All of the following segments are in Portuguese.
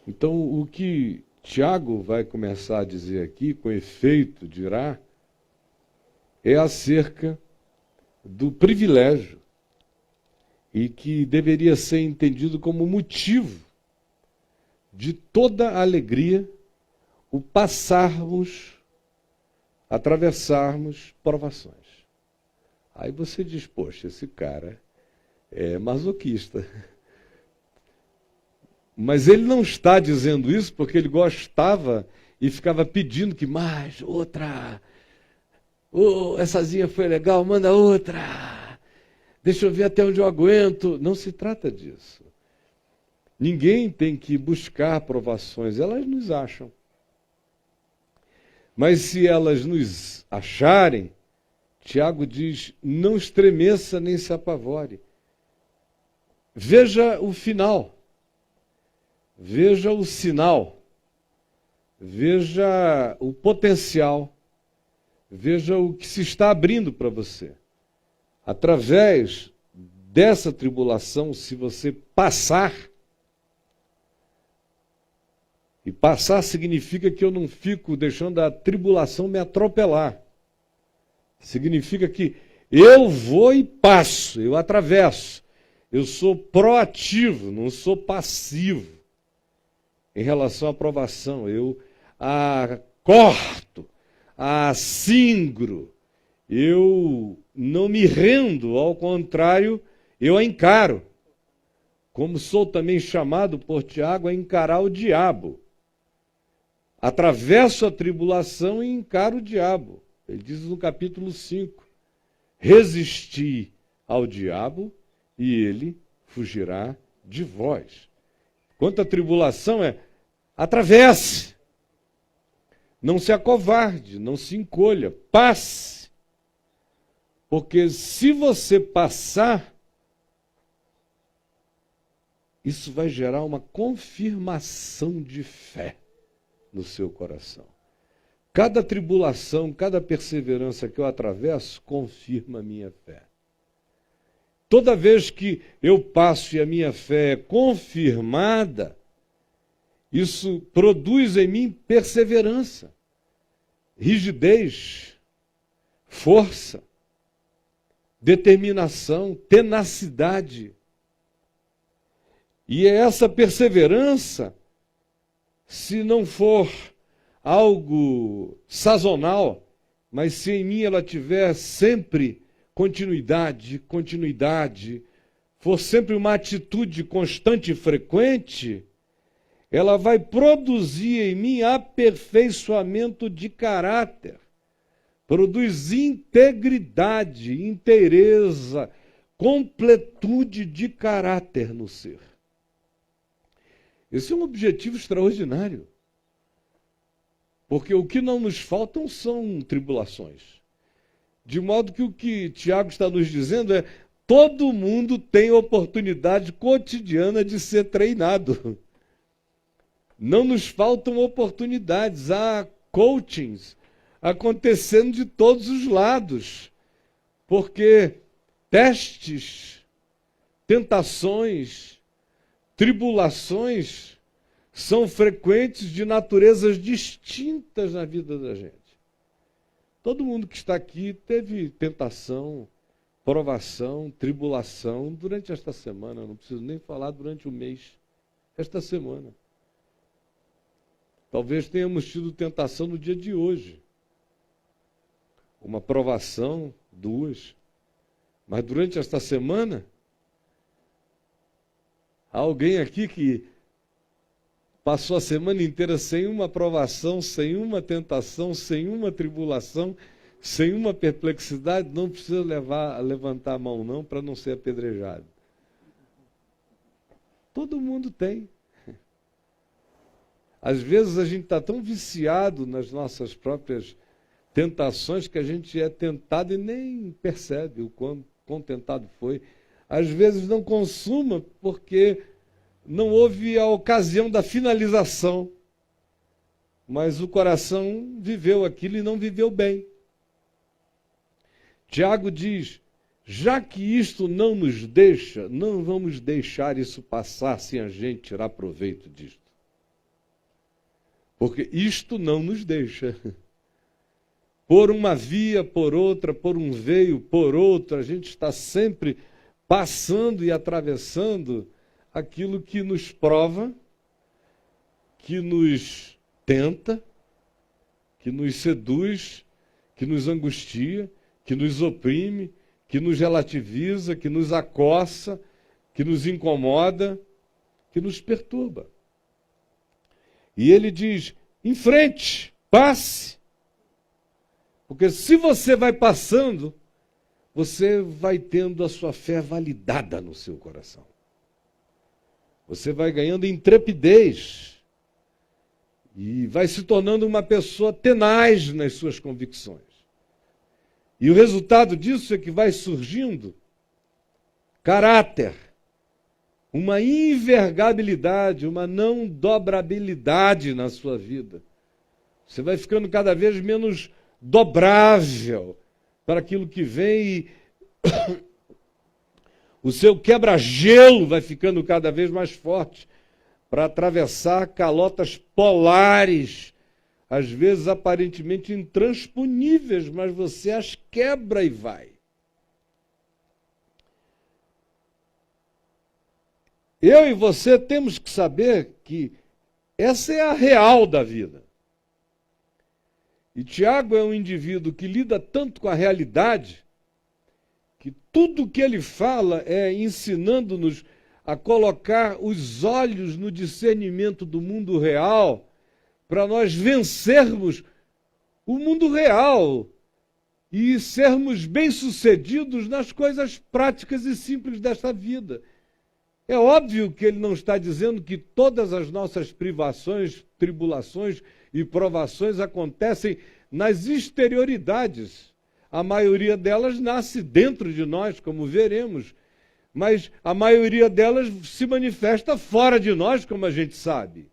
Então, o que Tiago vai começar a dizer aqui, com efeito dirá, é acerca do privilégio e que deveria ser entendido como motivo de toda a alegria o passarmos, atravessarmos provações. Aí você diz, poxa, esse cara é masoquista. Mas ele não está dizendo isso porque ele gostava e ficava pedindo que mais, outra. Oh,essazinha foi legal, manda outra. Deixa eu ver até onde eu aguento. Não se trata disso. Ninguém tem que buscar provações, elas nos acham. Mas se elas nos acharem, Tiago diz, não estremeça nem se apavore. Veja o final. Veja o sinal, veja o potencial, veja o que se está abrindo para você. Através dessa tribulação, se você passar, e passar significa que eu não fico deixando a tribulação me atropelar. Significa que eu vou e passo, eu atravesso. Eu sou proativo, não sou passivo. Em relação à provação, eu a corto, a cingro, eu não me rendo, ao contrário, eu a encaro. Como sou também chamado por Tiago a encarar o diabo. Atravesso a tribulação e encaro o diabo. Ele diz no capítulo 5, resisti ao diabo e ele fugirá de vós. Quanto à tribulação atravesse, não se acovarde, não se encolha, passe. Porque se você passar, isso vai gerar uma confirmação de fé no seu coração. Cada tribulação, cada perseverança que eu atravesso, confirma a minha fé. Toda vez que eu passo e a minha fé é confirmada, isso produz em mim perseverança, rigidez, força, determinação, tenacidade. E é essa perseverança, se não for algo sazonal, mas se em mim ela tiver sempre continuidade, for sempre uma atitude constante e frequente, ela vai produzir em mim aperfeiçoamento de caráter, produz integridade, inteireza, completude de caráter no ser. Esse é um objetivo extraordinário, porque o que não nos faltam são tribulações. De modo que o que Tiago está nos dizendo é: todo mundo tem oportunidade cotidiana de ser treinado. Não nos faltam oportunidades, há coachings acontecendo de todos os lados, porque testes, tentações, tribulações são frequentes de naturezas distintas na vida da gente. Todo mundo que está aqui teve tentação, provação, tribulação durante esta semana. Não preciso nem falar durante o mês. Esta semana. Talvez tenhamos tido tentação no dia de hoje. Uma provação, duas. Mas durante esta semana, há alguém aqui que passou a semana inteira sem uma provação, sem uma tentação, sem uma tribulação, sem uma perplexidade, não precisa levantar a mão não, para não ser apedrejado. Todo mundo tem. Às vezes a gente está tão viciado nas nossas próprias tentações que a gente é tentado e nem percebe o quão tentado foi. Às vezes não consuma porque não houve a ocasião da finalização, mas o coração viveu aquilo e não viveu bem. Tiago diz, já que isto não nos deixa, não vamos deixar isso passar sem a gente tirar proveito disto. Porque isto não nos deixa. Por uma via, por outra, por um veio, por outro, a gente está sempre passando e atravessando aquilo que nos prova, que nos tenta, que nos seduz, que nos angustia, que nos oprime, que nos relativiza, que nos acossa, que nos incomoda, que nos perturba. E ele diz, em frente, passe. Porque se você vai passando, você vai tendo a sua fé validada no seu coração. Você vai ganhando intrepidez e vai se tornando uma pessoa tenaz nas suas convicções. E o resultado disso é que vai surgindo caráter, uma invergabilidade, uma não dobrabilidade na sua vida. Você vai ficando cada vez menos dobrável para aquilo que vem e o seu quebra-gelo vai ficando cada vez mais forte para atravessar calotas polares, às vezes aparentemente intransponíveis, mas você as quebra e vai. Eu e você temos que saber que essa é a real da vida. E Tiago é um indivíduo que lida tanto com a realidade, que tudo que ele fala é ensinando-nos a colocar os olhos no discernimento do mundo real, para nós vencermos o mundo real e sermos bem-sucedidos nas coisas práticas e simples desta vida. É óbvio que ele não está dizendo que todas as nossas privações, tribulações e provações acontecem nas exterioridades. A maioria delas nasce dentro de nós, como veremos, mas a maioria delas se manifesta fora de nós, como a gente sabe.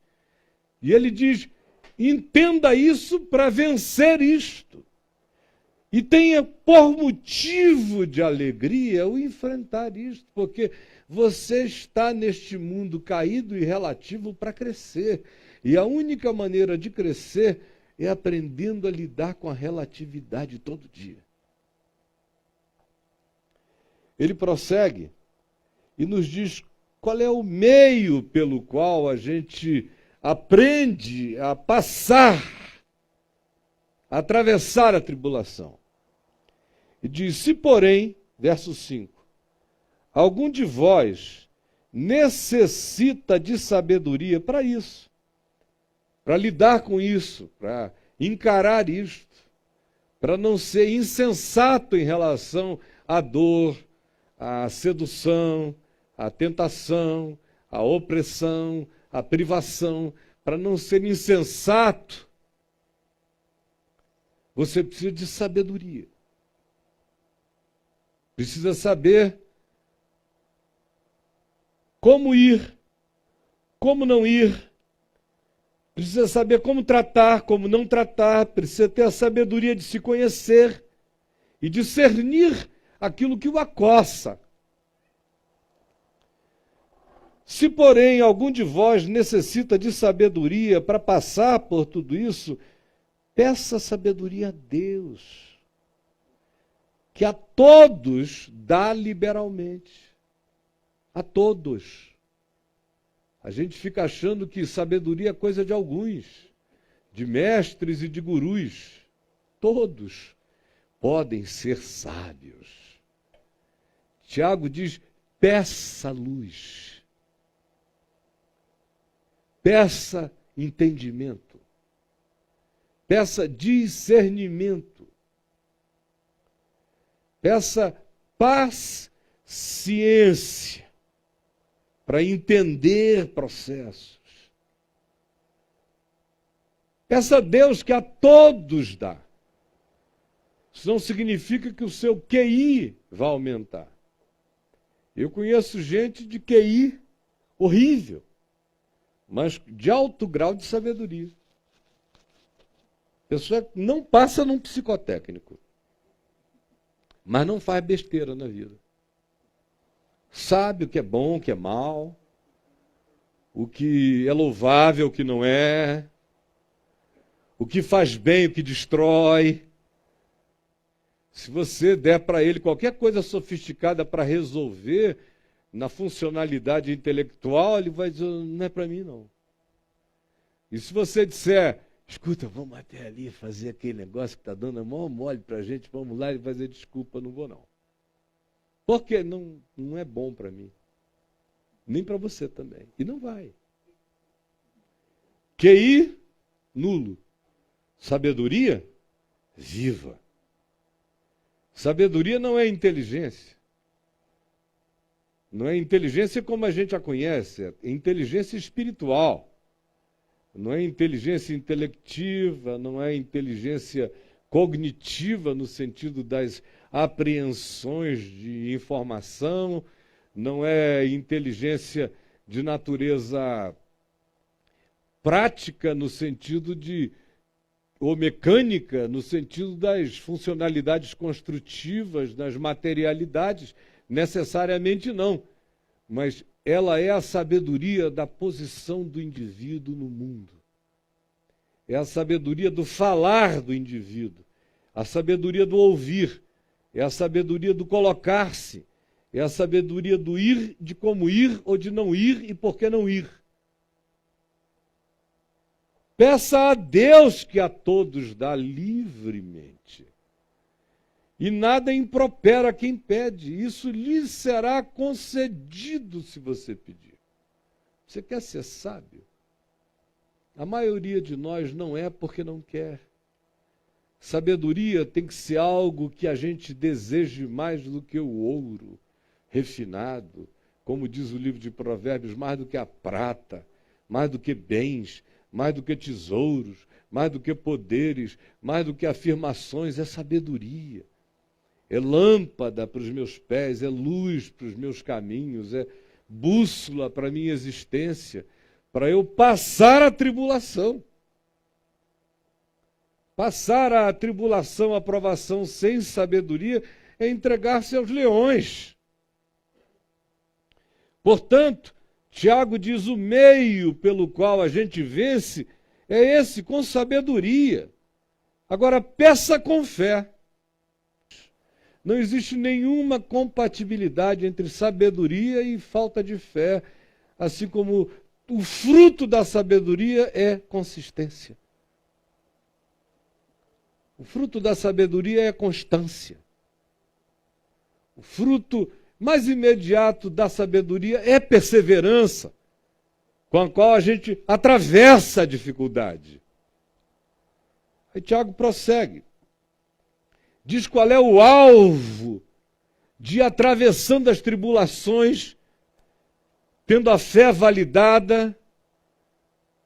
E ele diz, entenda isso para vencer isto. E tenha por motivo de alegria o enfrentar isto, porque você está neste mundo caído e relativo para crescer. E a única maneira de crescer é aprendendo a lidar com a relatividade todo dia. Ele prossegue e nos diz qual é o meio pelo qual a gente aprende a passar, a atravessar a tribulação. E diz, se porém, verso 5, algum de vós necessita de sabedoria para isso, para lidar com isso, para encarar isto, para não ser insensato em relação à dor, à sedução, à tentação, à opressão, à privação, para não ser insensato, você precisa de sabedoria. Precisa saber como ir, como não ir. Precisa saber como tratar, como não tratar. Precisa ter a sabedoria de se conhecer e discernir aquilo que o acossa. Se, porém, algum de vós necessita de sabedoria para passar por tudo isso, peça sabedoria a Deus, que a todos dá liberalmente. A todos. A gente fica achando que sabedoria é coisa de alguns, de mestres e de gurus. Todos podem ser sábios. Tiago diz, peça luz. Peça entendimento. Peça discernimento. Peça paciência para entender processos. Peça a Deus que a todos dá. Isso não significa que o seu QI vai aumentar. Eu conheço gente de QI horrível, mas de alto grau de sabedoria. A pessoa não passa num psicotécnico, mas não faz besteira na vida. Sabe o que é bom, o que é mal, o que é louvável, o que não é. o que faz bem, o que destrói. Se você der para ele qualquer coisa sofisticada para resolver na funcionalidade intelectual, ele vai dizer, não é para mim não. E se você disser, escuta, vamos até ali fazer aquele negócio que está dando a mão mole para a gente, vamos lá, ele vai dizer, desculpa, não vou não. Porque não é bom para mim. Nem para você também. E não vai. QI, nulo. Sabedoria, viva. Sabedoria não é inteligência. Não é inteligência como a gente a conhece, é inteligência espiritual. Não é inteligência intelectiva, não é inteligência cognitiva no sentido das apreensões de informação, não é inteligência de natureza prática no sentido de, ou mecânica, no sentido das funcionalidades construtivas, das materialidades, necessariamente não. Mas ela é a sabedoria da posição do indivíduo no mundo. É a sabedoria do falar do indivíduo, a sabedoria do ouvir, é a sabedoria do colocar-se, é a sabedoria do ir, de como ir ou de não ir e por que não ir. Peça a Deus que a todos dá livremente. E nada impropera quem pede. Isso lhe será concedido se você pedir. Você quer ser sábio? A maioria de nós não é porque não quer. Sabedoria tem que ser algo que a gente deseje mais do que o ouro refinado. Como diz o livro de Provérbios, mais do que a prata, mais do que bens, mais do que tesouros, mais do que poderes, mais do que afirmações, é sabedoria. É lâmpada para os meus pés, é luz para os meus caminhos, é bússola para a minha existência, para eu passar a tribulação. Passar a tribulação, a provação sem sabedoria é entregar-se aos leões. Portanto, Tiago diz, o meio pelo qual a gente vence é esse, com sabedoria. Agora, peça com fé. Não existe nenhuma compatibilidade entre sabedoria e falta de fé, assim como o fruto da sabedoria é consistência. O fruto da sabedoria é constância. O fruto mais imediato da sabedoria é perseverança, com a qual a gente atravessa a dificuldade. Aí Tiago prossegue. Diz qual é o alvo de atravessando as tribulações, tendo a fé validada,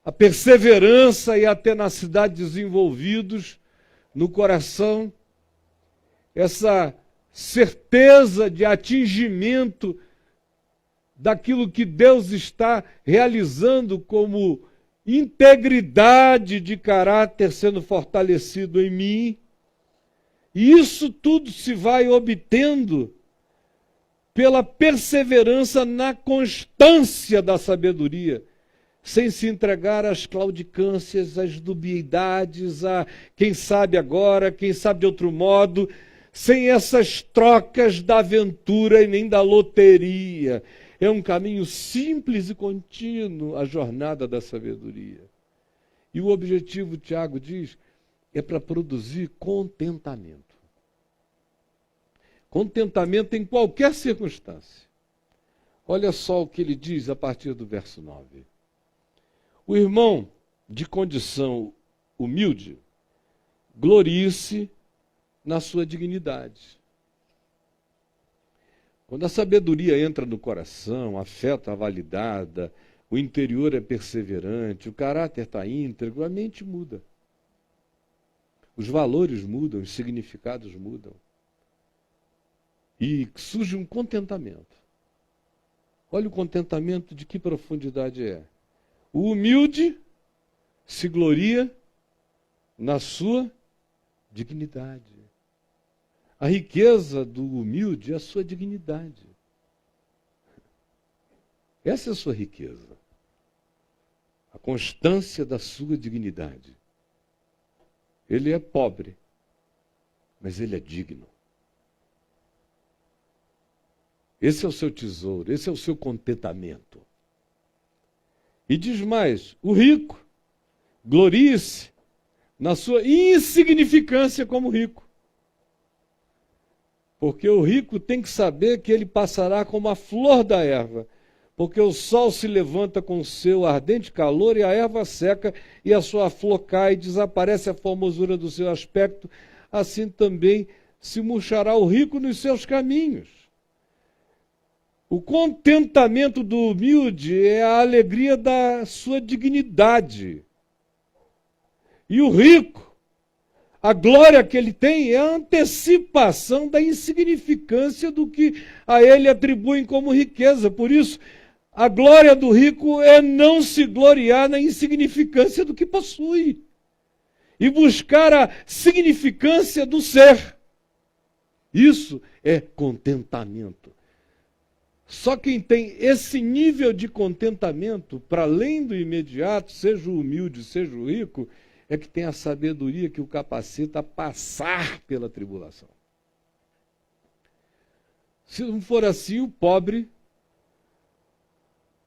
a perseverança e a tenacidade desenvolvidos no coração, essa certeza de atingimento daquilo que Deus está realizando como integridade de caráter sendo fortalecido em mim. E isso tudo se vai obtendo pela perseverança na constância da sabedoria, sem se entregar às claudicâncias, às dubiedades, a quem sabe agora, quem sabe de outro modo, sem essas trocas da aventura e nem da loteria. É um caminho simples e contínuo a jornada da sabedoria. E o objetivo, Tiago diz, é para produzir contentamento. Contentamento em qualquer circunstância. Olha só o que ele diz a partir do verso 9. O irmão de condição humilde glorie-se na sua dignidade. Quando a sabedoria entra no coração, a fé está validada, o interior é perseverante, o caráter está íntegro, a mente muda. Os valores mudam, os significados mudam. E surge um contentamento. Olha o contentamento de que profundidade é. O humilde se gloria na sua dignidade. A riqueza do humilde é a sua dignidade. Essa é a sua riqueza. A constância da sua dignidade. Ele é pobre, mas ele é digno. Esse é o seu tesouro, esse é o seu contentamento. E diz mais, o rico, glorie-se na sua insignificância como rico. Porque o rico tem que saber que ele passará como a flor da erva, porque o sol se levanta com o seu ardente calor e a erva seca e a sua flor cai e desaparece a formosura do seu aspecto, assim também se murchará o rico nos seus caminhos. O contentamento do humilde é a alegria da sua dignidade. E o rico, a glória que ele tem é a antecipação da insignificância do que a ele atribuem como riqueza. Por isso, a glória do rico é não se gloriar na insignificância do que possui e buscar a significância do ser. Isso é contentamento. Só quem tem esse nível de contentamento, para além do imediato, seja o humilde, seja o rico, é que tem a sabedoria que o capacita a passar pela tribulação. Se não for assim, o pobre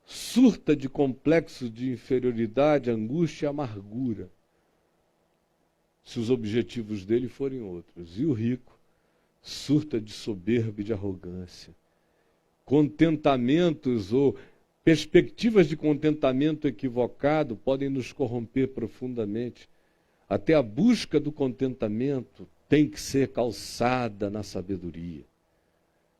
surta de complexo de inferioridade, angústia e amargura, se os objetivos dele forem outros. E o rico surta de soberba e de arrogância. Contentamentos ou perspectivas de contentamento equivocado podem nos corromper profundamente. Até a busca do contentamento tem que ser calçada na sabedoria.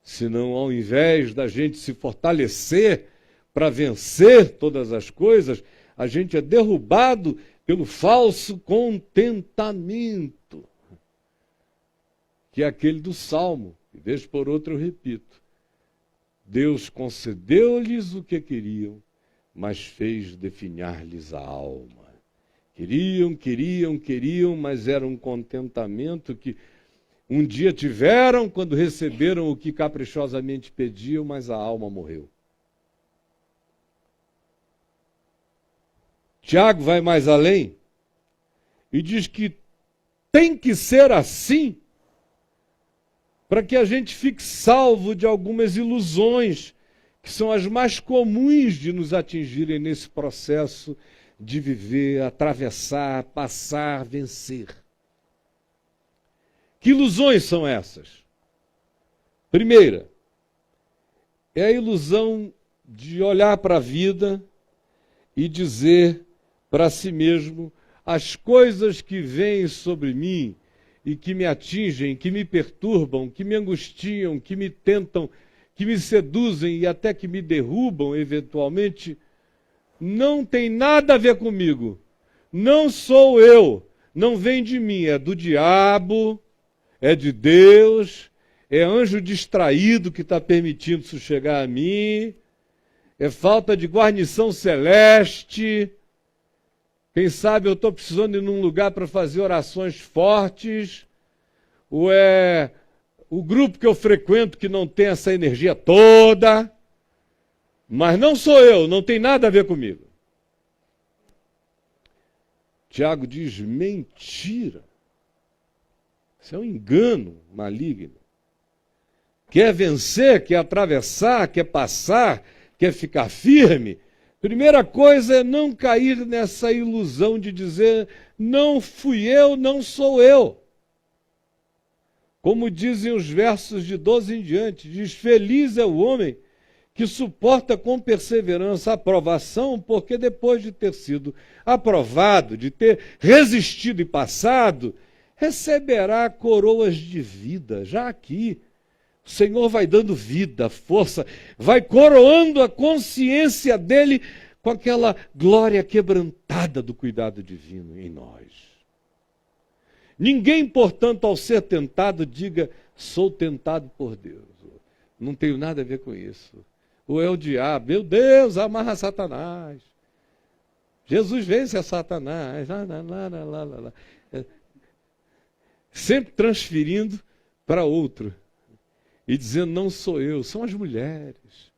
Senão, ao invés da gente se fortalecer para vencer todas as coisas, a gente é derrubado pelo falso contentamento, que é aquele do Salmo. De vez por outra eu repito. Deus concedeu-lhes o que queriam, mas fez definhar-lhes a alma. Queriam, mas era um contentamento que um dia tiveram quando receberam o que caprichosamente pediam, mas a alma morreu. Tiago vai mais além e diz que tem que ser assim para que a gente fique salvo de algumas ilusões, que são as mais comuns de nos atingirem nesse processo de viver, atravessar, passar, vencer. Que ilusões são essas? Primeira, é a ilusão de olhar para a vida e dizer para si mesmo as coisas que vêm sobre mim e que me atingem, que me perturbam, que me angustiam, que me tentam, que me seduzem e até que me derrubam eventualmente, não tem nada a ver comigo. Não sou eu, não vem de mim, é do diabo, é de Deus, é anjo distraído que está permitindo isso chegar a mim, é falta de guarnição celeste. Quem sabe eu estou precisando ir num lugar para fazer orações fortes, ou é o grupo que eu frequento que não tem essa energia toda, mas não sou eu, não tem nada a ver comigo. Tiago diz mentira. Isso é um engano maligno. Quer vencer, quer atravessar, quer passar, quer ficar firme. Primeira coisa é não cair nessa ilusão de dizer não fui eu, não sou eu. Como dizem os versos de 12 em diante, diz: feliz é o homem que suporta com perseverança a aprovação, porque depois de ter sido aprovado, de ter resistido e passado, receberá coroas de vida, já aqui. O Senhor vai dando vida, força, vai coroando a consciência dele com aquela glória quebrantada do cuidado divino em nós. Ninguém, portanto, ao ser tentado, diga, sou tentado por Deus. Não tenho nada a ver com isso. Ou é o diabo, meu Deus, amarra Satanás. Jesus vence a Satanás. Sempre transferindo para outro. E dizendo, não sou eu, são as mulheres.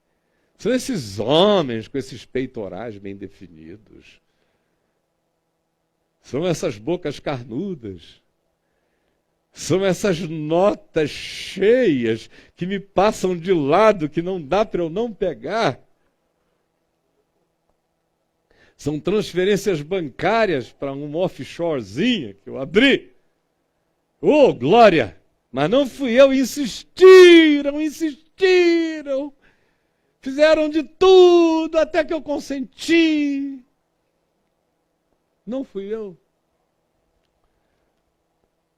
São esses homens com esses peitorais bem definidos. São essas bocas carnudas. São essas notas cheias que me passam de lado, que não dá para eu não pegar. São transferências bancárias para uma offshorezinha que eu abri. Oh, glória! Mas não fui eu, insistiram. Fizeram de tudo até que eu consenti. Não fui eu.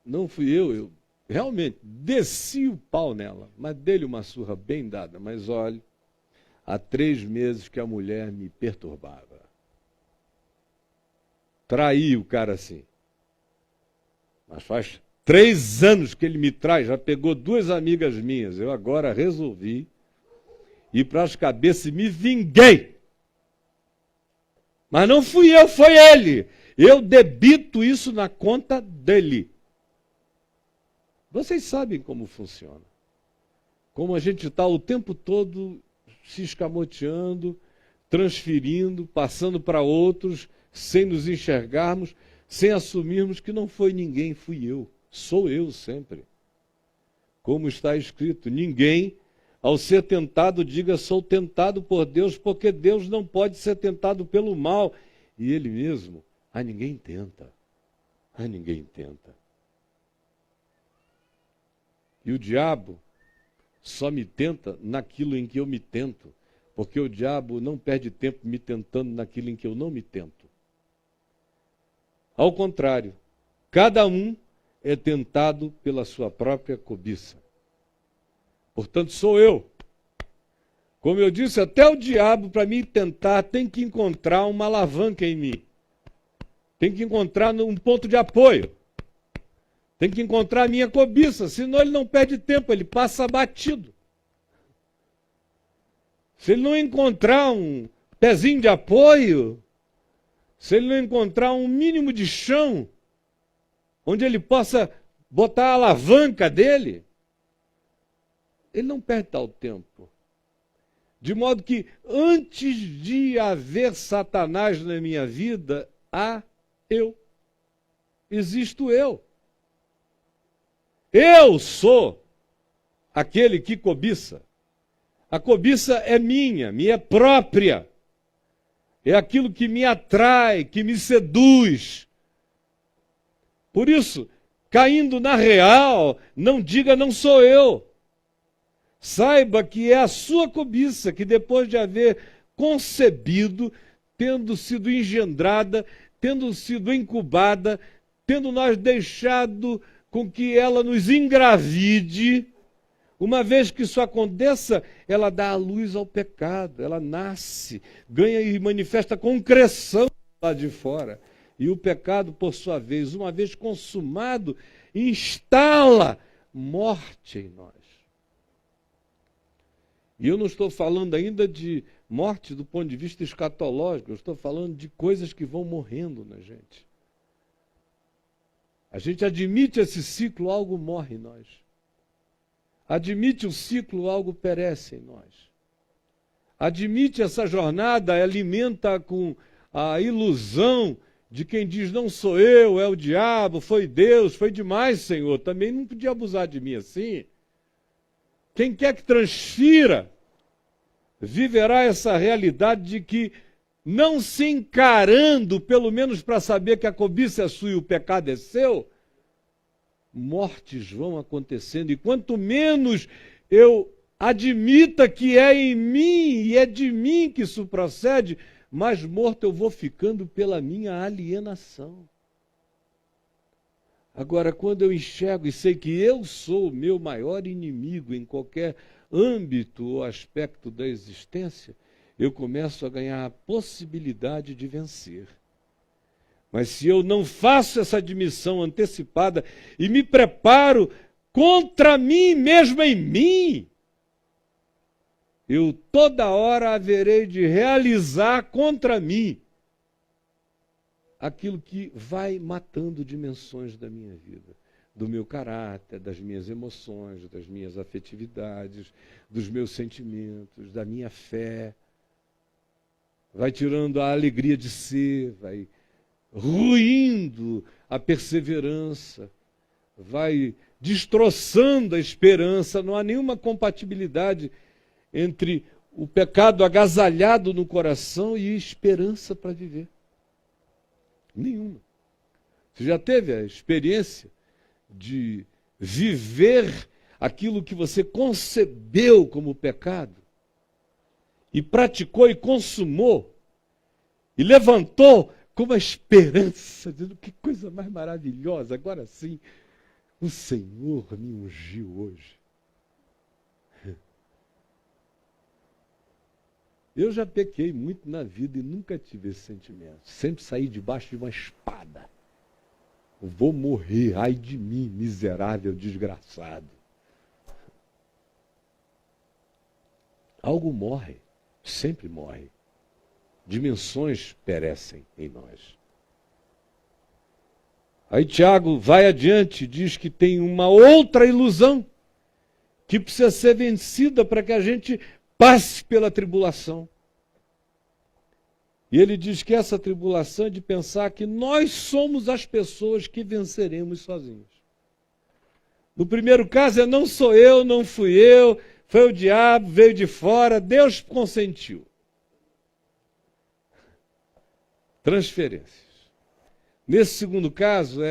Não fui eu realmente desci o pau nela, mas dei-lhe uma surra bem dada. Mas olha, há 3 meses que a mulher me perturbava. Traí o cara assim. Mas faz 3 anos que ele me traz, já pegou 2 amigas minhas. Eu agora resolvi ir para as cabeças e me vinguei. Mas não fui eu, foi ele. Eu debito isso na conta dele. Vocês sabem como funciona. Como a gente está o tempo todo se escamoteando, transferindo, passando para outros, sem nos enxergarmos, sem assumirmos que não foi ninguém, fui eu. Sou eu sempre. Como está escrito, ninguém, ao ser tentado, diga sou tentado por Deus, porque Deus não pode ser tentado pelo mal. E Ele mesmo, a ninguém tenta. A ninguém tenta. E o diabo só me tenta naquilo em que eu me tento, porque o diabo não perde tempo me tentando naquilo em que eu não me tento. Ao contrário, cada um é tentado pela sua própria cobiça. Portanto, sou eu. Como eu disse, até o diabo, para me tentar, tem que encontrar uma alavanca em mim. Tem que encontrar um ponto de apoio. Tem que encontrar a minha cobiça, senão ele não perde tempo, ele passa batido. Se ele não encontrar um pezinho de apoio, se ele não encontrar um mínimo de chão, onde ele possa botar a alavanca dele, ele não perde tal tempo. De modo que, antes de haver Satanás na minha vida, há eu. Existo eu. Eu sou aquele que cobiça. A cobiça é minha, minha própria. É aquilo que me atrai, que me seduz. Por isso, caindo na real, não diga não sou eu. Saiba que é a sua cobiça que depois de haver concebido, tendo sido engendrada, tendo sido incubada, tendo nós deixado com que ela nos engravide, uma vez que isso aconteça, ela dá a luz ao pecado, ela nasce, ganha e manifesta concreção lá de fora. E o pecado, por sua vez, uma vez consumado, instala morte em nós. E eu não estou falando ainda de morte do ponto de vista escatológico, eu estou falando de coisas que vão morrendo na gente. A gente admite esse ciclo, algo morre em nós. Admite o ciclo, algo perece em nós. Admite essa jornada, alimenta com a ilusão de quem diz, não sou eu, é o diabo, foi Deus, foi demais, Senhor. Também não podia abusar de mim assim. Quem quer que transfira, viverá essa realidade de que, não se encarando, pelo menos para saber que a cobiça é sua e o pecado é seu, mortes vão acontecendo. E quanto menos eu admita que é em mim e é de mim que isso procede, mais morto eu vou ficando pela minha alienação. Agora, quando eu enxergo e sei que eu sou o meu maior inimigo em qualquer âmbito ou aspecto da existência, eu começo a ganhar a possibilidade de vencer. Mas se eu não faço essa admissão antecipada e me preparo contra mim mesmo em mim, eu toda hora haverei de realizar contra mim aquilo que vai matando dimensões da minha vida, do meu caráter, das minhas emoções, das minhas afetividades, dos meus sentimentos, da minha fé. Vai tirando a alegria de ser, vai ruindo a perseverança, vai destroçando a esperança. Não há nenhuma compatibilidade entre o pecado agasalhado no coração e esperança para viver. Nenhuma. Você já teve a experiência de viver aquilo que você concebeu como pecado e praticou e consumou e levantou com uma esperança, dizendo que coisa mais maravilhosa, agora sim, o Senhor me ungiu hoje. Eu já pequei muito na vida e nunca tive esse sentimento. Sempre saí debaixo de uma espada. Eu vou morrer, ai de mim, miserável, desgraçado. Algo morre, sempre morre. Dimensões perecem em nós. Aí Tiago vai adiante, diz que tem uma outra ilusão que precisa ser vencida para que a gente passe pela tribulação. E ele diz que essa tribulação é de pensar que nós somos as pessoas que venceremos sozinhos. No primeiro caso não sou eu, não fui eu, foi o diabo, veio de fora, Deus consentiu. Transferências. Nesse segundo caso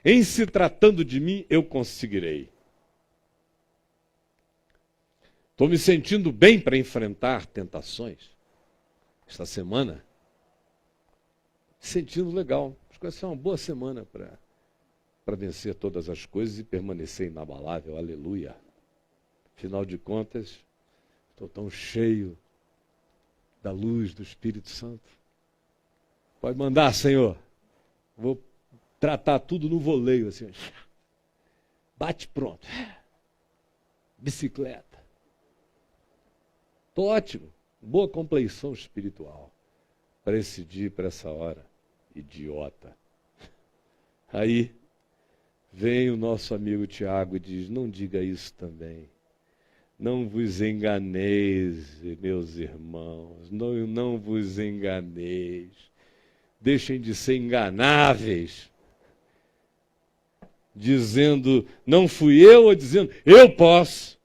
em se tratando de mim, eu conseguirei. Estou me sentindo bem para enfrentar tentações. Esta semana, sentindo legal. Acho que vai ser uma boa semana para vencer todas as coisas e permanecer inabalável. Aleluia. Afinal de contas, estou tão cheio da luz do Espírito Santo. Pode mandar, Senhor. Vou tratar tudo no voleio, assim. Bate pronto. Bicicleta. Estou ótimo. Boa compleição espiritual para esse dia, para essa hora. Idiota. Aí vem o nosso amigo Tiago e diz, não diga isso também. Não vos enganeis, meus irmãos. Não vos enganeis. Deixem de ser enganáveis. Dizendo, não fui eu, ou dizendo, eu posso.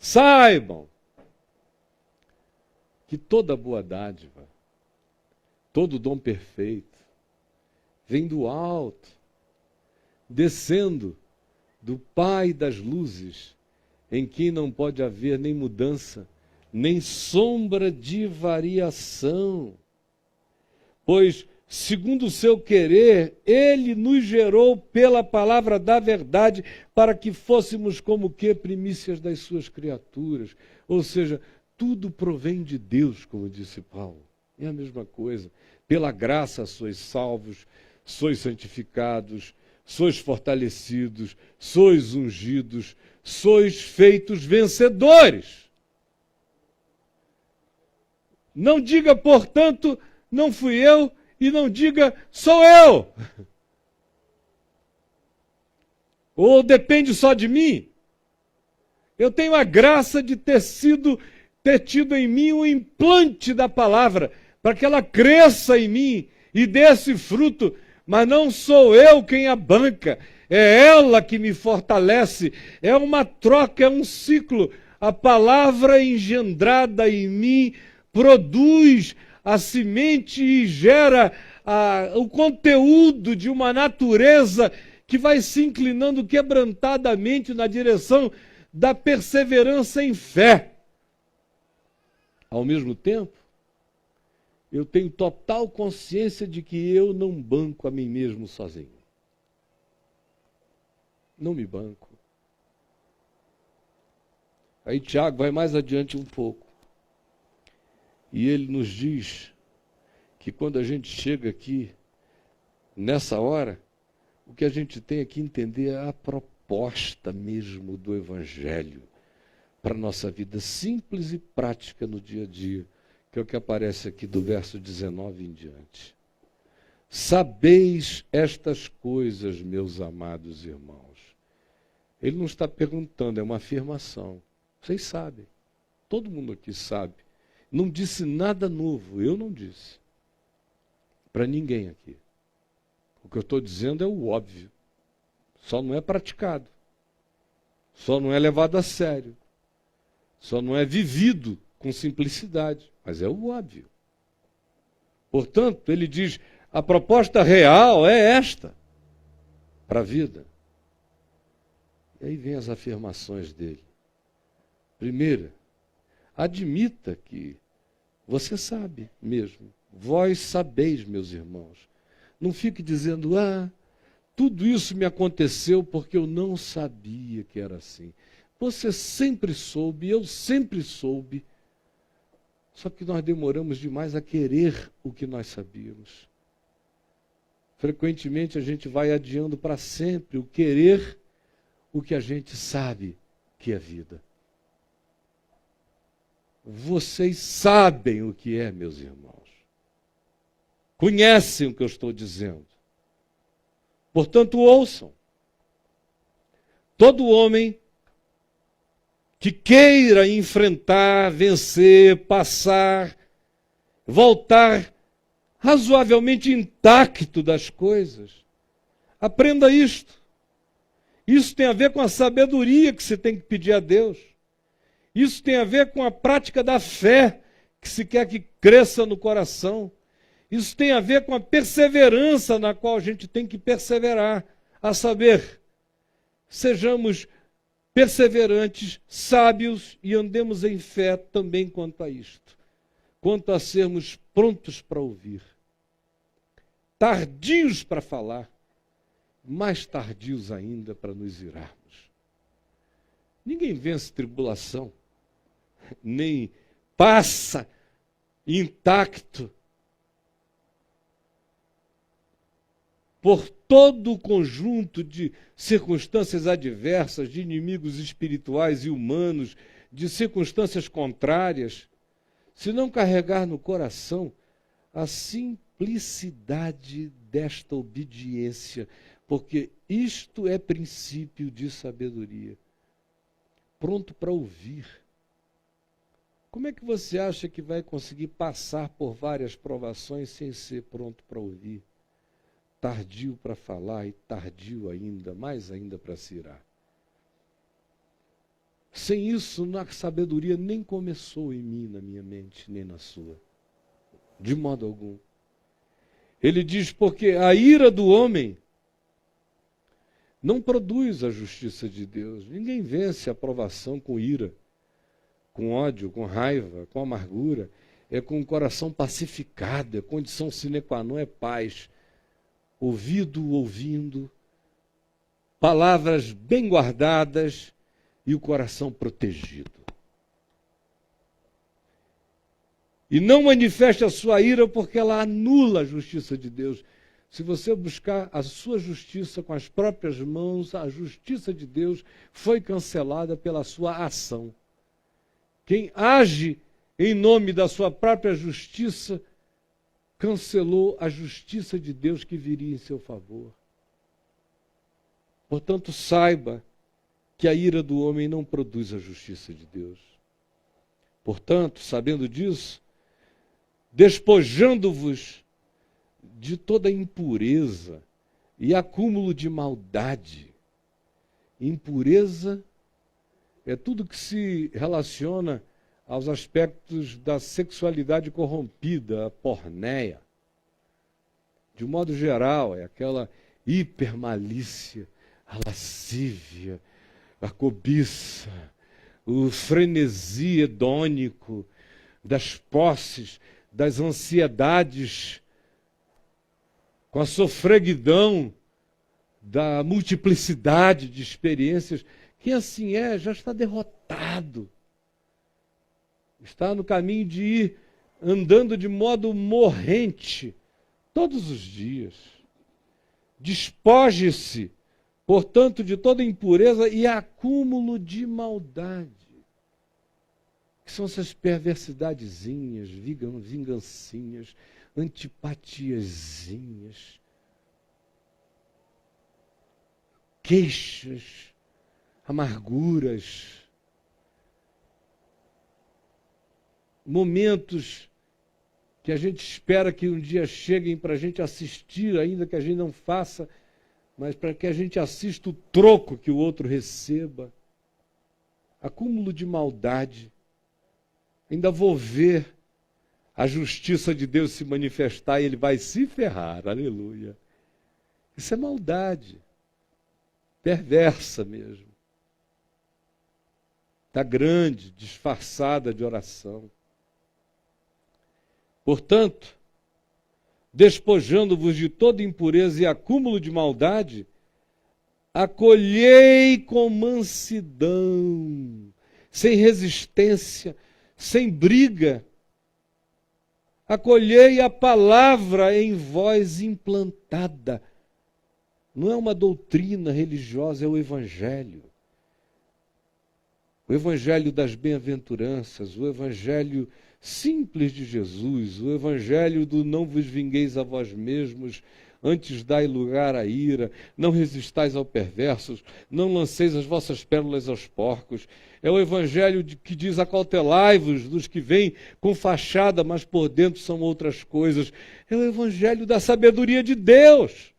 Saibam que toda boa dádiva, todo dom perfeito, vem do alto, descendo do Pai das luzes, em quem não pode haver nem mudança, nem sombra de variação. Pois, segundo o seu querer, Ele nos gerou pela palavra da verdade, para que fôssemos como que primícias das suas criaturas. Ou seja, tudo provém de Deus, como disse Paulo. É a mesma coisa. Pela graça sois salvos, sois santificados, sois fortalecidos, sois ungidos, sois feitos vencedores. Não diga, portanto, não fui eu, e não diga, sou eu. Ou depende só de mim. Eu tenho a graça de ter tido em mim um implante da palavra, para que ela cresça em mim e dê esse fruto, mas não sou eu quem a banca, é ela que me fortalece, é uma troca, é um ciclo. A palavra engendrada em mim produz a semente e gera o conteúdo de uma natureza que vai se inclinando quebrantadamente na direção da perseverança em fé. Ao mesmo tempo, eu tenho total consciência de que eu não banco a mim mesmo sozinho. Não me banco. Aí Tiago vai mais adiante um pouco. E ele nos diz que quando a gente chega aqui, nessa hora, o que a gente tem que entender é a proposta mesmo do Evangelho para a nossa vida simples e prática no dia a dia, que é o que aparece aqui do verso 19 em diante. Sabeis estas coisas, meus amados irmãos. Ele não está perguntando, é uma afirmação. Vocês sabem, todo mundo aqui sabe. Não disse nada novo, eu não disse. para ninguém aqui. O que eu estou dizendo é o óbvio. Só não é praticado. Só não é levado a sério. Só não é vivido com simplicidade. Mas é o óbvio. Portanto, ele diz, a proposta real é esta para a vida. E aí vem as afirmações dele. Primeira, admita que você sabe mesmo. Vós sabeis, meus irmãos. Não fique dizendo, tudo isso me aconteceu porque eu não sabia que era assim. Você sempre soube, eu sempre soube. Só que nós demoramos demais a querer o que nós sabíamos. Frequentemente a gente vai adiando para sempre o querer o que a gente sabe que é vida. Vocês sabem o que é, meus irmãos. Conhecem o que eu estou dizendo. Portanto, ouçam. Todo homem que queira enfrentar, vencer, passar, voltar razoavelmente intacto das coisas, aprenda isto. Isso tem a ver com a sabedoria que você tem que pedir a Deus. Isso tem a ver com a prática da fé que se quer que cresça no coração. Isso tem a ver com a perseverança na qual a gente tem que perseverar. A saber, sejamos perseverantes, sábios e andemos em fé também quanto a isto. Quanto a sermos prontos para ouvir. Tardios para falar, mais tardios ainda para nos irarmos. Ninguém vence tribulação, nem passa intacto por todo o conjunto de circunstâncias adversas, de inimigos espirituais e humanos, de circunstâncias contrárias, se não carregar no coração a simplicidade desta obediência, porque isto é princípio de sabedoria. Pronto para ouvir. Como é que você acha que vai conseguir passar por várias provações sem ser pronto para ouvir? Tardio para falar e tardio ainda, mais ainda para se irar. Sem isso, a sabedoria nem começou em mim, na minha mente, nem na sua. De modo algum. Ele diz, porque a ira do homem não produz a justiça de Deus. Ninguém vence a provação com ira, com ódio, com raiva, com amargura. É com o coração pacificado, é condição sine qua non, é paz. Ouvindo, palavras bem guardadas e o coração protegido. E não manifeste a sua ira porque ela anula a justiça de Deus. Se você buscar a sua justiça com as próprias mãos, a justiça de Deus foi cancelada pela sua ação. Quem age em nome da sua própria justiça, cancelou a justiça de Deus que viria em seu favor. Portanto, saiba que a ira do homem não produz a justiça de Deus. Portanto, sabendo disso, despojando-vos de toda impureza e acúmulo de maldade. Impureza é tudo que se relaciona aos aspectos da sexualidade corrompida, a porneia. De um modo geral, é aquela hipermalícia, a lascívia, a cobiça, o frenesi hedônico das posses, das ansiedades, com a sofreguidão da multiplicidade de experiências. Quem assim já está derrotado. Está no caminho de ir andando de modo morrente todos os dias. Despoje-se, portanto, de toda impureza e acúmulo de maldade. Que são essas perversidadezinhas, vingancinhas, antipatiazinhas, queixas, amarguras, momentos que a gente espera que um dia cheguem para a gente assistir, ainda que a gente não faça, mas para que a gente assista o troco que o outro receba. Acúmulo de maldade. Ainda vou ver a justiça de Deus se manifestar e ele vai se ferrar. Aleluia. Isso é maldade. Perversa mesmo. Está grande, disfarçada de oração. Portanto, despojando-vos de toda impureza e acúmulo de maldade, acolhei com mansidão, sem resistência, sem briga. Acolhei a palavra em vós implantada. Não é uma doutrina religiosa, é o Evangelho. O Evangelho das bem-aventuranças, o Evangelho simples de Jesus, o Evangelho do não vos vingueis a vós mesmos, antes dai lugar à ira, não resistais ao perverso, não lanceis as vossas pérolas aos porcos. É o Evangelho que diz: acautelai-vos dos que vêm com fachada, mas por dentro são outras coisas. É o Evangelho da sabedoria de Deus.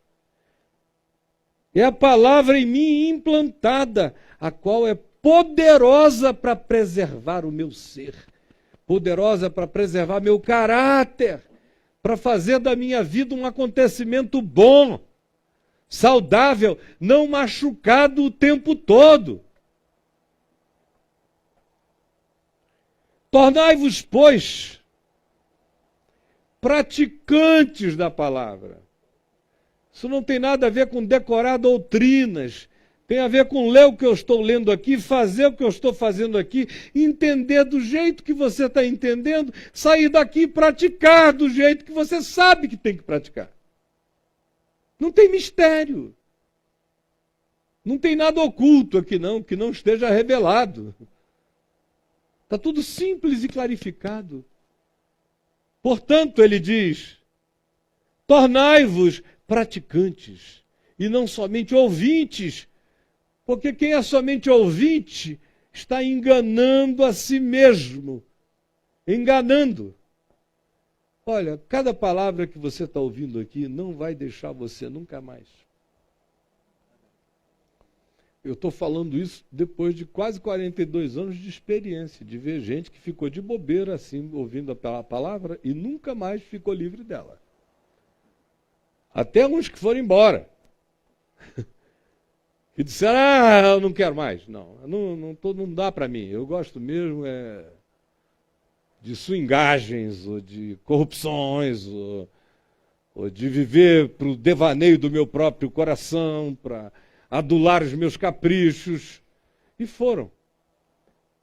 É a palavra em mim implantada, a qual é poderosa para preservar o meu ser, poderosa para preservar meu caráter, para fazer da minha vida um acontecimento bom, saudável, não machucado o tempo todo. Tornai-vos, pois, praticantes da palavra. Isso não tem nada a ver com decorar doutrinas, tem a ver com ler o que eu estou lendo aqui, fazer o que eu estou fazendo aqui, entender do jeito que você está entendendo, sair daqui e praticar do jeito que você sabe que tem que praticar. Não tem mistério. Não tem nada oculto aqui não, que não esteja revelado. Está tudo simples e clarificado. Portanto, ele diz: tornai-vos praticantes, e não somente ouvintes, porque quem é somente ouvinte está enganando a si mesmo. Enganando. Olha, cada palavra que você está ouvindo aqui não vai deixar você nunca mais. Eu estou falando isso depois de quase 42 anos de experiência, de ver gente que ficou de bobeira assim, ouvindo a palavra e nunca mais ficou livre dela. Até uns que foram embora. E disseram: eu não quero mais. Não dá para mim. Eu gosto mesmo de swingagens, ou de corrupções, ou de viver para o devaneio do meu próprio coração, para adular os meus caprichos. E foram.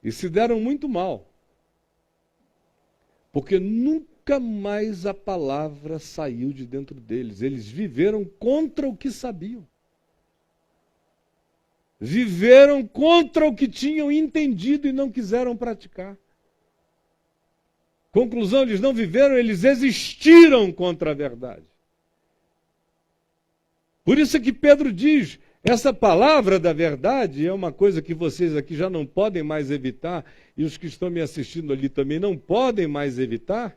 E se deram muito mal. Porque nunca mais a palavra saiu de dentro deles. Eles viveram contra o que sabiam. Viveram contra o que tinham entendido e não quiseram praticar. Conclusão, eles não viveram, eles existiram contra a verdade. Por isso que Pedro diz: essa palavra da verdade é uma coisa que vocês aqui já não podem mais evitar, e os que estão me assistindo ali também não podem mais evitar.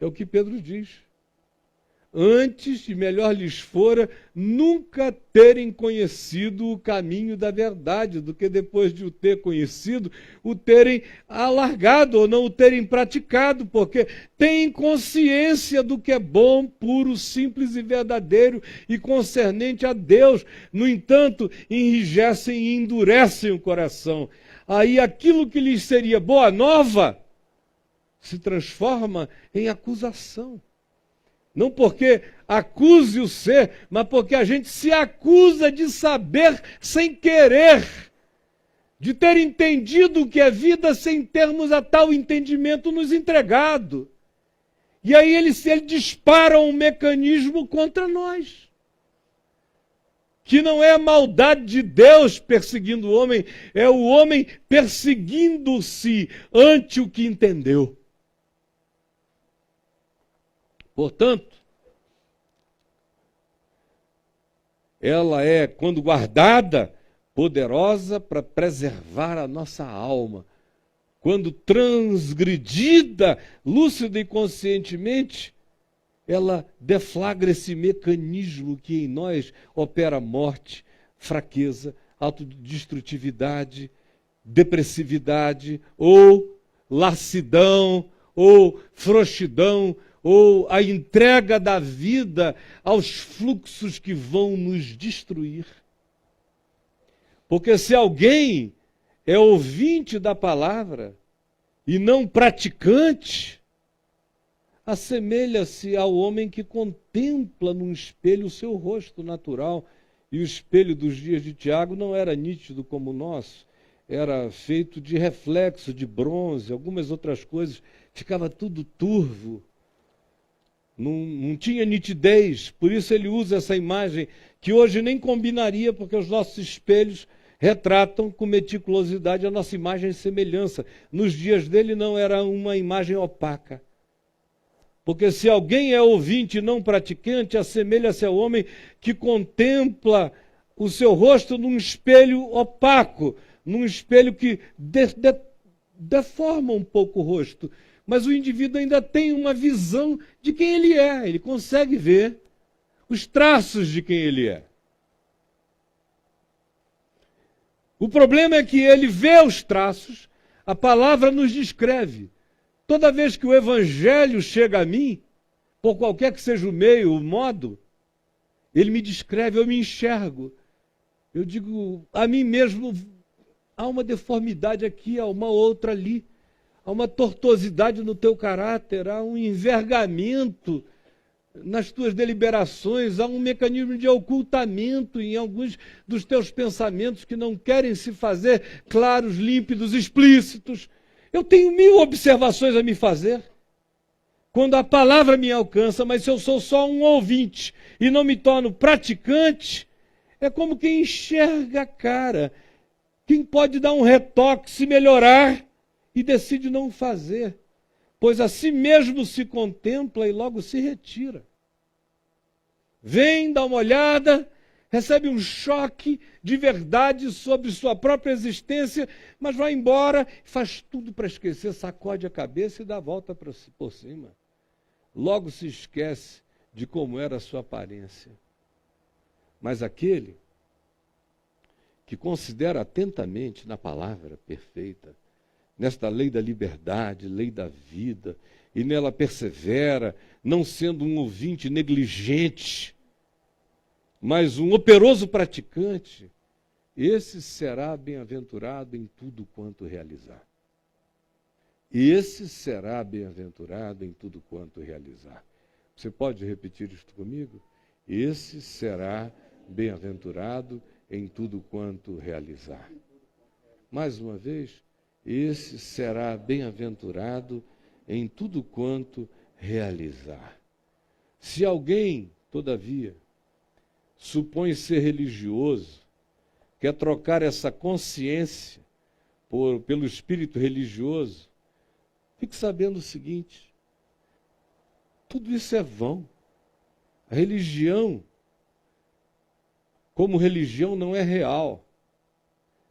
É o que Pedro diz. Antes, e melhor lhes fora, nunca terem conhecido o caminho da verdade, do que depois de o ter conhecido, o terem alargado ou não o terem praticado, porque têm consciência do que é bom, puro, simples e verdadeiro e concernente a Deus. No entanto, enrijecem e endurecem o coração. Aí aquilo que lhes seria boa nova se transforma em acusação. Não porque acuse o ser, mas porque a gente se acusa de saber sem querer, de ter entendido o que é vida sem termos a tal entendimento nos entregado. E aí ele dispara um mecanismo contra nós, que não é a maldade de Deus perseguindo o homem, é o homem perseguindo-se ante o que entendeu. Portanto, ela é, quando guardada, poderosa para preservar a nossa alma quando transgredida, lúcida e conscientemente, ela deflagra esse mecanismo que em nós opera morte, fraqueza, autodestrutividade, depressividade, ou lassidão, ou frouxidão, ou a entrega da vida aos fluxos que vão nos destruir. Porque se alguém é ouvinte da palavra e não praticante, assemelha-se ao homem que contempla num espelho o seu rosto natural. E o espelho dos dias de Tiago não era nítido como o nosso, era feito de reflexo, de bronze, algumas outras coisas, ficava tudo turvo, não tinha nitidez. Por isso ele usa essa imagem que hoje nem combinaria, porque os nossos espelhos retratam com meticulosidade a nossa imagem e semelhança. Nos dias dele não era uma imagem opaca. Porque se alguém é ouvinte e não praticante, assemelha-se ao homem que contempla o seu rosto num espelho opaco, num espelho que deforma um pouco o rosto. Mas o indivíduo ainda tem uma visão de quem ele é, ele consegue ver os traços de quem ele é. O problema é que ele vê os traços, a palavra nos descreve. Toda vez que o evangelho chega a mim, por qualquer que seja o meio, o modo, ele me descreve, eu me enxergo. Eu digo a mim mesmo, há uma deformidade aqui, há uma outra ali, há uma tortuosidade no teu caráter, há um envergamento nas tuas deliberações, há um mecanismo de ocultamento em alguns dos teus pensamentos que não querem se fazer claros, límpidos, explícitos. Eu tenho 1000 observações a me fazer quando a palavra me alcança, mas se eu sou só um ouvinte e não me torno praticante, é como quem enxerga a cara, quem pode dar um retoque, se melhorar e decide não fazer, pois a si mesmo se contempla e logo se retira. Vem, dá uma olhada, recebe um choque de verdade sobre sua própria existência, mas vai embora, faz tudo para esquecer, sacode a cabeça e dá a volta por cima. Logo se esquece de como era a sua aparência. Mas aquele que considera atentamente na palavra perfeita, nesta lei da liberdade, lei da vida, e nela persevera, não sendo um ouvinte negligente, mas um operoso praticante, esse será bem-aventurado em tudo quanto realizar. Esse será bem-aventurado em tudo quanto realizar. Você pode repetir isto comigo? Esse será bem-aventurado em tudo quanto realizar. Mais uma vez, esse será bem-aventurado em tudo quanto realizar. Se alguém, todavia, supõe ser religioso, quer trocar essa consciência pelo espírito religioso, fique sabendo o seguinte: tudo isso é vão. A religião, como religião, não é real.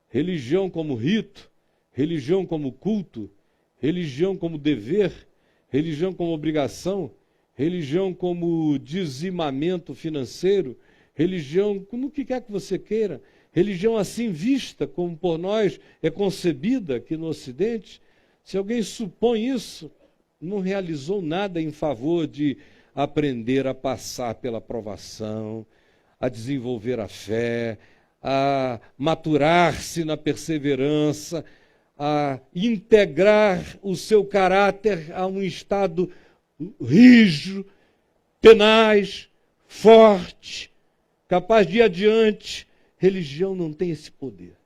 Religião como rito, religião como culto, religião como dever, religião como obrigação, religião como dizimamento financeiro, religião, no que quer que você queira, religião assim vista como por nós é concebida aqui no Ocidente, se alguém supõe isso, não realizou nada em favor de aprender a passar pela provação, a desenvolver a fé, a maturar-se na perseverança, a integrar o seu caráter a um estado rígido, tenaz, forte, capaz de ir adiante. Religião não tem esse poder.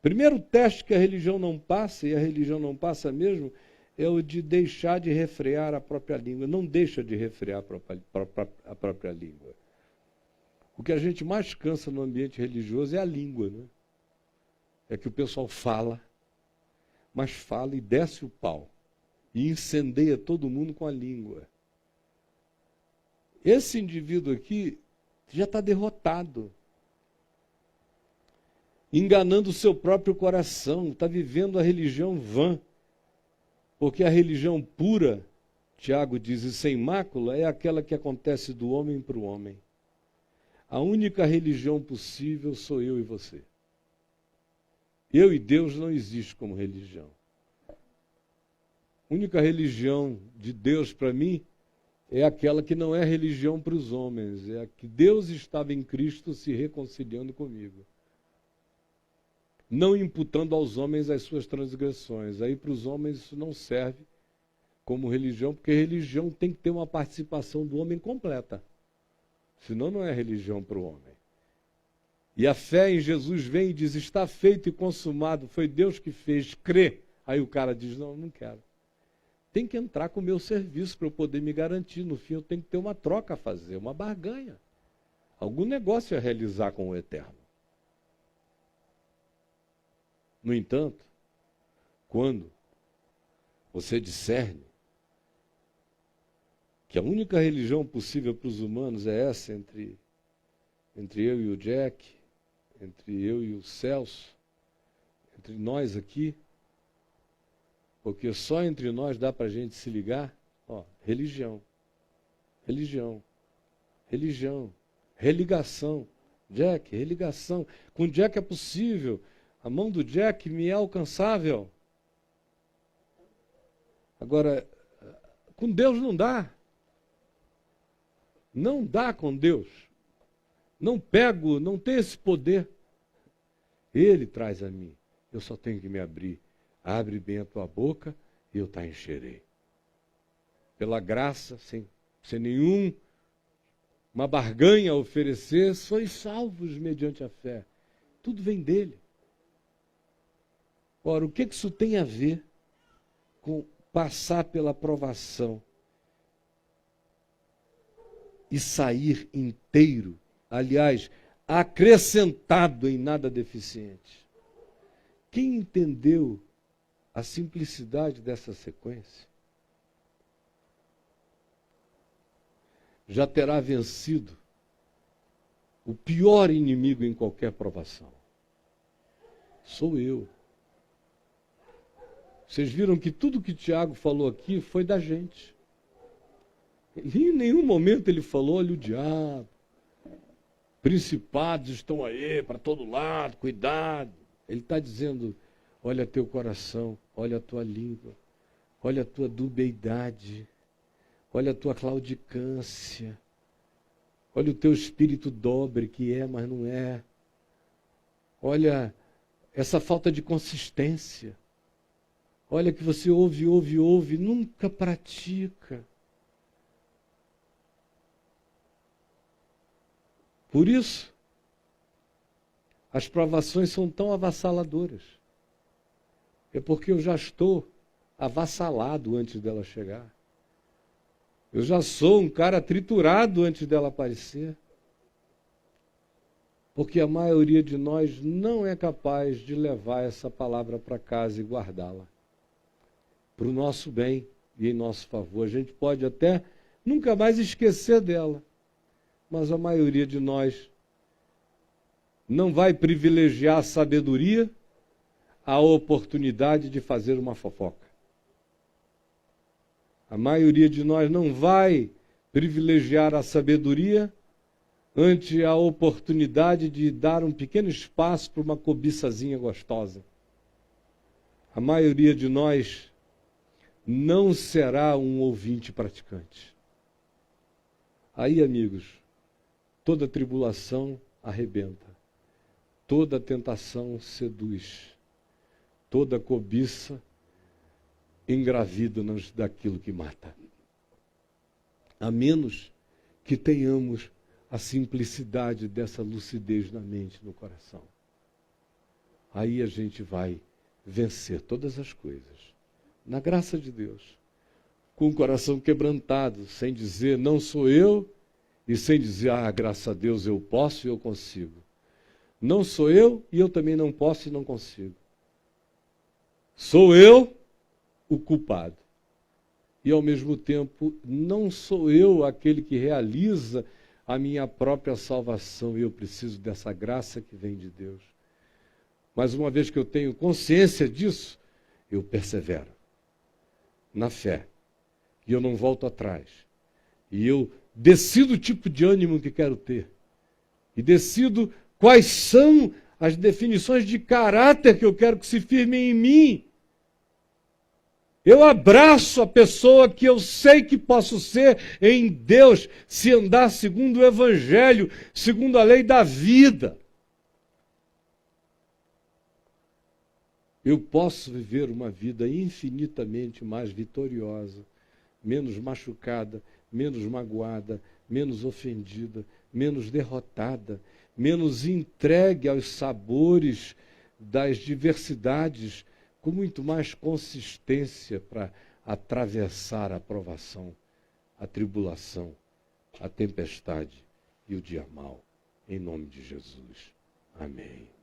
Primeiro teste que a religião não passa, e a religião não passa mesmo, é o de deixar de refrear a própria língua. Não deixa de refrear a própria língua. O que a gente mais cansa no ambiente religioso é a língua, né? É que o pessoal fala, mas fala e desce o pau. E incendeia todo mundo com a língua. Esse indivíduo aqui já está derrotado. enganando o seu próprio coração, está vivendo a religião vã. Porque a religião pura, Tiago diz, e sem mácula, é aquela que acontece do homem para o homem. A única religião possível sou eu e você. Eu e Deus não existe como religião. A única religião de Deus para mim é aquela que não é religião para os homens, é a que Deus estava em Cristo se reconciliando comigo. Não imputando aos homens as suas transgressões. Aí para os homens isso não serve como religião, porque religião tem que ter uma participação do homem completa. Senão não é religião para o homem. E a fé em Jesus vem e diz, está feito e consumado, foi Deus que fez, crê. Aí o cara diz, não, não quero. Tem que entrar com o meu serviço para eu poder me garantir. No fim eu tenho que ter uma troca a fazer, uma barganha. Algum negócio a realizar com o Eterno. No entanto, quando você discerne que a única religião possível para os humanos é essa entre eu e o Jack, entre eu e o Celso, entre nós aqui, porque só entre nós dá para a gente se ligar, ó, religião, religação, Jack, religação. Com Jack é possível, a mão do Jack me é alcançável. Agora, com Deus não dá. Não dá com Deus. Não pego, não tenho esse poder. Ele traz a mim. Eu só tenho que me abrir. Abre bem a tua boca e eu te encherei. Pela graça, sem uma barganha a oferecer, sois salvos mediante a fé. Tudo vem dele. Ora, o que isso tem a ver com passar pela provação e sair inteiro? Aliás, acrescentado em nada deficiente. Quem entendeu a simplicidade dessa sequência já terá vencido o pior inimigo em qualquer provação. Sou eu. Vocês viram que tudo que Tiago falou aqui foi da gente. Em nenhum momento ele falou, olha o diabo, principados estão aí para todo lado, cuidado. Ele está dizendo, olha teu coração, olha a tua língua, olha a tua dubiedade, olha a tua claudicância, olha o teu espírito dobre que é, mas não é. Olha essa falta de consistência. Olha que você ouve, nunca pratica. Por isso, as provações são tão avassaladoras. É porque eu já estou avassalado antes dela chegar. Eu já sou um cara triturado antes dela aparecer. Porque a maioria de nós não é capaz de levar essa palavra para casa e guardá-la. Para o nosso bem e em nosso favor. A gente pode até nunca mais esquecer dela. Mas a maioria de nós não vai privilegiar a sabedoria, a oportunidade de fazer uma fofoca. A maioria de nós não vai privilegiar a sabedoria ante a oportunidade de dar um pequeno espaço para uma cobiçazinha gostosa. A maioria de nós não será um ouvinte praticante. Aí, amigos, toda tribulação arrebenta, toda tentação seduz, toda cobiça engravida-nos daquilo que mata. A menos que tenhamos a simplicidade dessa lucidez na mente, no coração. Aí a gente vai vencer todas as coisas, na graça de Deus, com o coração quebrantado, sem dizer, não sou eu, e sem dizer, graças a Deus eu posso e eu consigo. Não sou eu e eu também não posso e não consigo. Sou eu o culpado. E ao mesmo tempo, não sou eu aquele que realiza a minha própria salvação. Eu preciso dessa graça que vem de Deus. Mas uma vez que eu tenho consciência disso, eu persevero na fé. E eu não volto atrás. E eu decido o tipo de ânimo que quero ter. E decido quais são as definições de caráter que eu quero que se firmem em mim. Eu abraço a pessoa que eu sei que posso ser em Deus, se andar segundo o Evangelho, segundo a lei da vida. Eu posso viver uma vida infinitamente mais vitoriosa, menos machucada, menos magoada, menos ofendida, menos derrotada, menos entregue aos sabores das diversidades, com muito mais consistência para atravessar a provação, a tribulação, a tempestade e o dia mau. Em nome de Jesus. Amém.